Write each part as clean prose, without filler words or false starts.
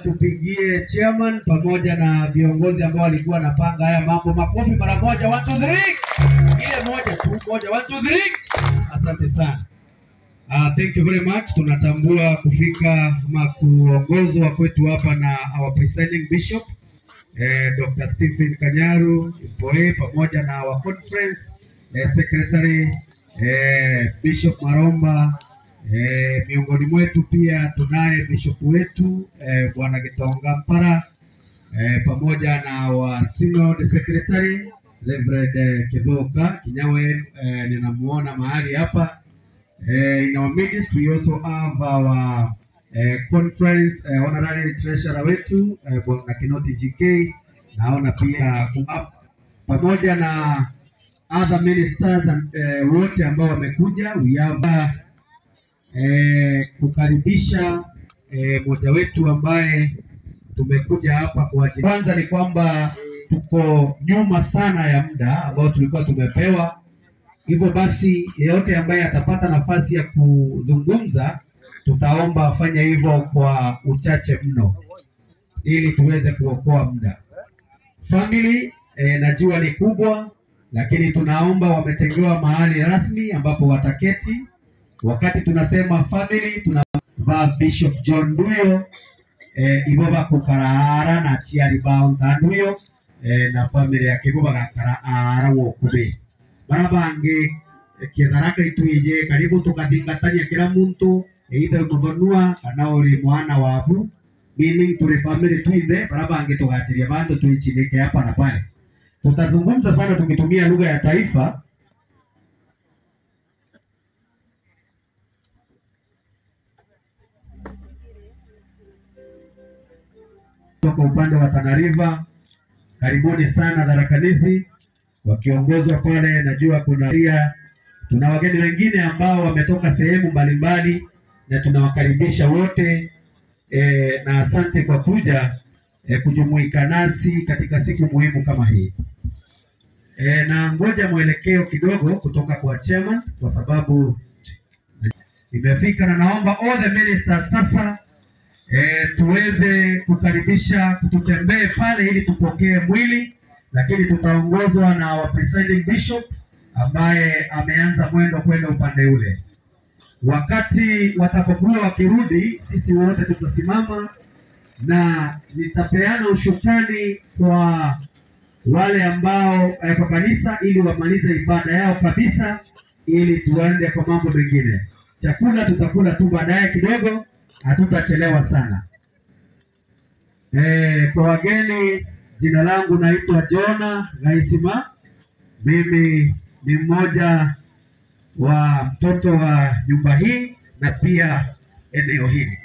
tupigie chairman pamoja na viongozi ambao walikuwa napanga haya mambo. Makofi mara moja, 1 2 3. Ile moja tu, moja 1 2 3. Asante sana. Thank you very much. Tunatambua kufika ama kuongozwa kwetu hapa na our presiding bishop Dr. Stephen Kanyaru Mpoe, pamoja na our conference secretary Bishop Maromba. Miongoni mwetu pia tunaye bishop wetu Bwana Gitonga Mpara, pamoja na wa synod secretary Reverend Kidoka Kinyawe, ninamuona mahali hapa. In our midst we also have our conference honorary treasurer wetu Bwana Kinoti GK, naona pia pamoja na other ministers and wote ambao wamekuja. We have kukaribisha mmoja wetu ambaye tumekuja hapa kwa ajili. Kwanza ni kwamba tuko nyuma sana ya muda ambao tulikuwa tumepewa. Hivyo basi yeyote ambaye atapata nafasi ya kuzungumza, tutaomba afanye hivyo kwa uchache mno ili tuweze kuokoa muda. Family najua ni kubwa, lakini tunaomba wametengewa mahali rasmi ambapo wataketi. Wakati tunasema family, tunavaa Bishop John Duyo iboba kukarara na chiari baunta Duyo na family yake iboba kukarara wokube barabange kiatharaka ituije karibu tukadingatania kila muntu either muthonua kana uri mwana wabu, meaning tuli family tuithe barabange tugachiria bandu tuichinike hapa na pale. Tutazungumza sana tukitumia lugha ya taifa. Kwa upande wa Tana River, karibuni sana Tharaka Nithi, wakiongozwa pale. Najua tuna wageni wengine ambao wametoka sehemu mbalimbali na tunawakaribisha wote na asante kwa kuja kujumuika nasi katika siku muhimu kama hii. Na ngoja mwelekeo kidogo kutoka kwa chairman kwa sababu imefika, na naomba all the ministers sasa tuweze kukaribisha kututembee pale ili tupokee mwili, lakini tutaongozwa na our presiding bishop ambaye ameanza mwendo kwenda upande ule. Wakati watapokuwa wakirudi, sisi wote tutasimama na nitapeana ushukani kwa wale ambao kwa kanisa ili wamalize ibada yao kabisa ili tuende kwa mambo mengine. Chakula tutakula tu baadaye kidogo, hatutachelewa sana. Kwa wageni, jina langu naitwa Jona Gaisima. Mimi ni mmoja wa mtoto wa nyumba hii na pia eneo hili.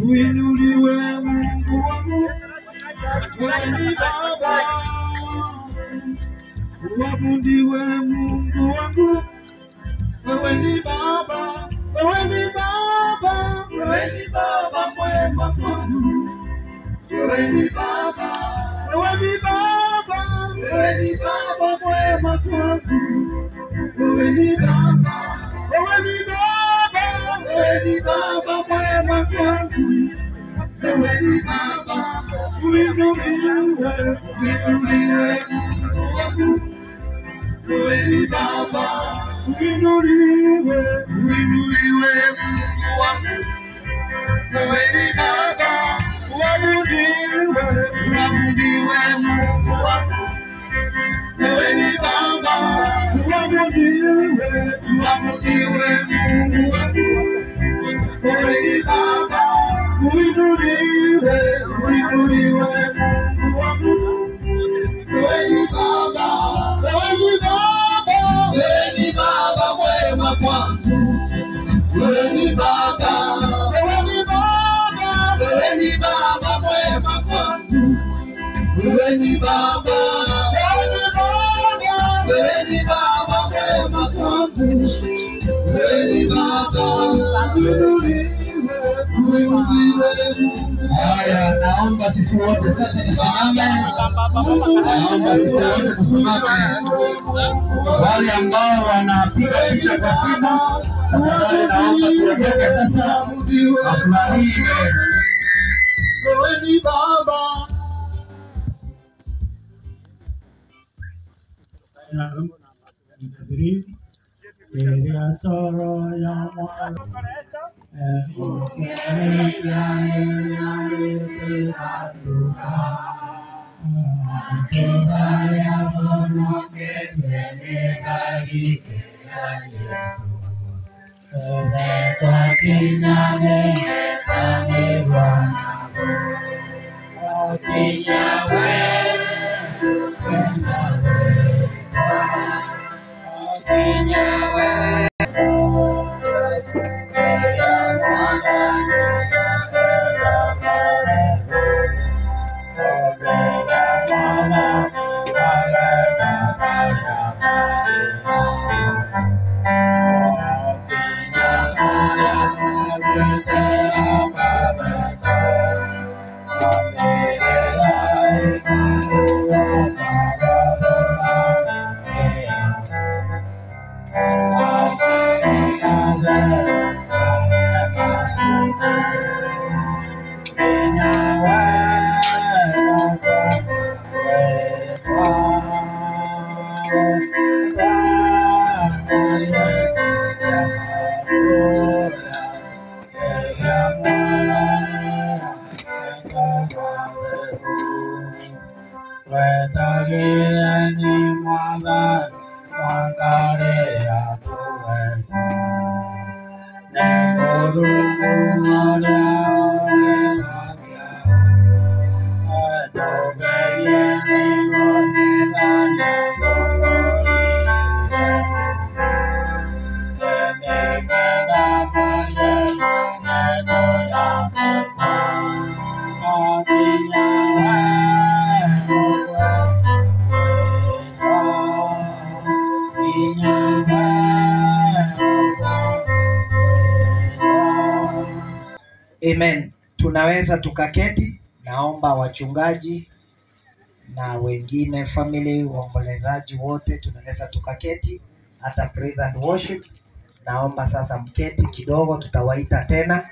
Uinuliwe Mungu wangu, wewe ni Baba. Uabudiwe Mungu wangu, wewe ni Baba. Wewe ni Baba, wewe ni Baba mwema kwangu. Wewe ni Baba, wewe ni Baba, wewe ni Baba mwema kwangu. Wewe ni Baba, wewe ni Baba, wewe ni Baba mwema kwangu. Wewe ni Baba, uinuliwe, uinuliwe Mungu wangu. Wewe ni Baba, uinuliwe, uinuliwe Mungu wangu. Wewe ni Baba, uabudiwe, uabudiwe Mungu wangu. Wewe ni Baba, uabudiwe, uabudiwe Mungu wangu. Wewe ni Baba, uinuliwe, uinuliwe Mungu wangu. Wewe ni Baba, wewe ni Baba, wewe ni Baba mwema kwangu. Wewe ni Baba, wewe ni Baba, wewe ni Baba mwema kwangu. Wewe ni Baba, wewe ni Baba, wewe ni Baba mwema kwangu. Wewe ni Baba, uinuliwe. Haya, naomba sisi wote sasa tusimame. Naomba sisi wote tusimame. Wale ambao wanapiga picha kwa simu, tafadhali naomba tuondoke sasa. Afurahie. Wewe ni Baba. Amen. Tunaweza tukaketi. Naomba wachungaji na wengine family waombolezaji wote tunaweza tukaketi, hata praise and worship. Naomba sasa mketi kidogo, tutawaita tena.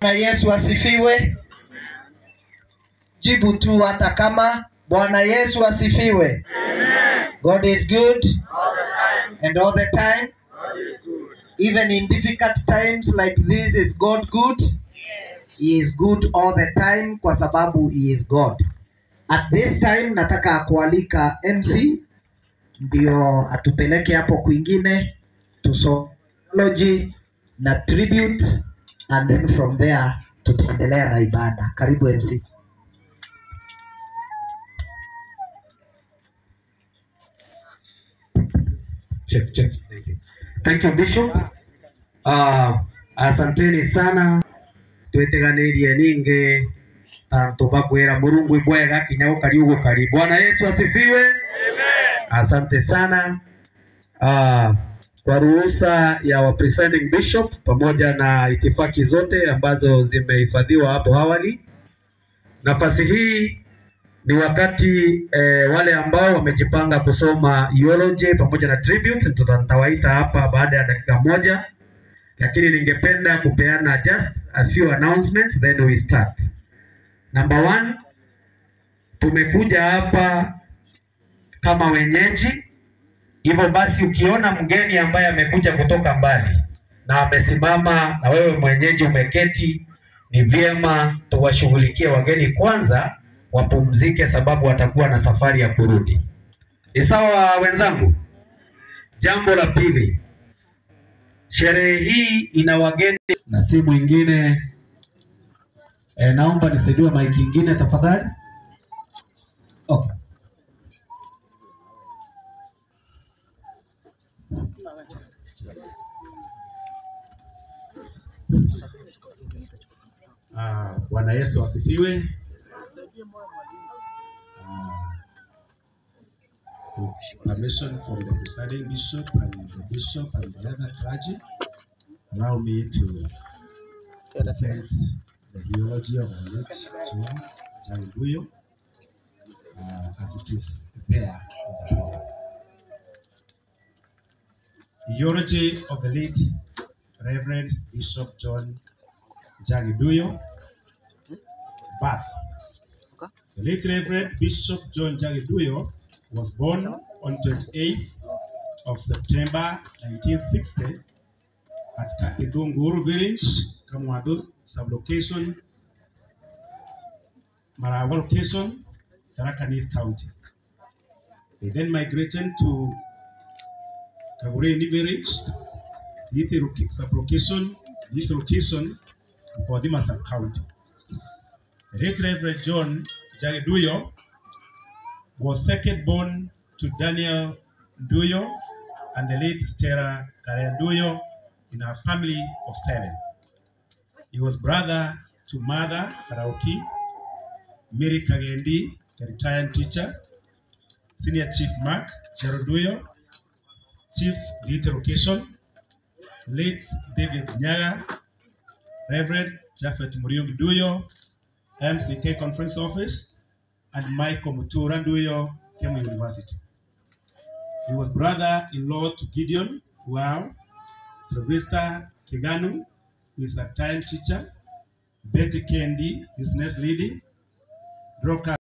Na Yesu asifiwe. Jibu tu hata kama Bwana Yesu asifiwe. Amen. God is good all the time. And all the time. God is good. Even in difficult times like this, is God good? Yes. He is good all the time kwa sababu he is God. At this time nataka kualika MC ndio atupeleke hapo kwingine to sology na tribute, and then from there tutaendelea na ibada. Karibu MC. Check. Thank you. Thank you, Bishop. Asanteni sana. Tweteganirie ninge tanto bakwera Murungu ibwega kinyago kariugo kari. Bwana Yesu asifiwe. Amen. Asante sana. Kwa ruhusa ya wa presiding bishop pamoja na itifaki zote ambazo zimehifadhiwa hapo awali, nafasi hii ni wakati wale ambao wamejipanga kusoma eulogy pamoja na tribute tutawaita hapa baada ya dakika moja, lakini ningependa kupeana just a few announcements then we start. Number one, tumekuja hapa kama wenyeji. Hivyo basi ukiona mgeni ambaye amekuja kutoka mbali na amesimama na wewe mwenyeji umeketi, ni vyema tuwashughulikie wageni kwanza wapumzike, sababu watakuwa na safari ya kurudi. Ni sawa wenzangu? Jambo la pili, sherehe hii ina wageni na si mwingine naomba nisaidiwe mic ingine tafadhali. Okay. Bwana Yesu asifiwe. With permission from the presiding bishop and the bishop and the other clergy, allow me to present the eulogy of the late John Janguyo as it is there in the program. The eulogy of the late Reverend Bishop John Jagiduyo, birth. The late Reverend Bishop John Jagiduyo was born on 28th of September 1960 at Kakitunguru village, Kamwadu sublocation, Marawa location, Tharaka Nithi County. They then migrated to Kagureni village, Yithi sublocation, Yithi location, Kodima sub-county. The late Reverend John Jagiduyo was second born to Daniel Duyo and the late Stella Duyo in a family of 7. He was brother to Mother Karaoke, Mary Kagendi, the retired teacher, Senior Chief Mark Cheruduyo, Chief Little Location, late David Nyaga, Reverend Japhet Muriugi Duyo, MCK Conference Office, and Michael Mutura Duyo, Kemu University. He was brother-in-law to Gideon Wow, Sylvester Kiganu, who is a retired teacher, Betty Kendi, business lady, Droka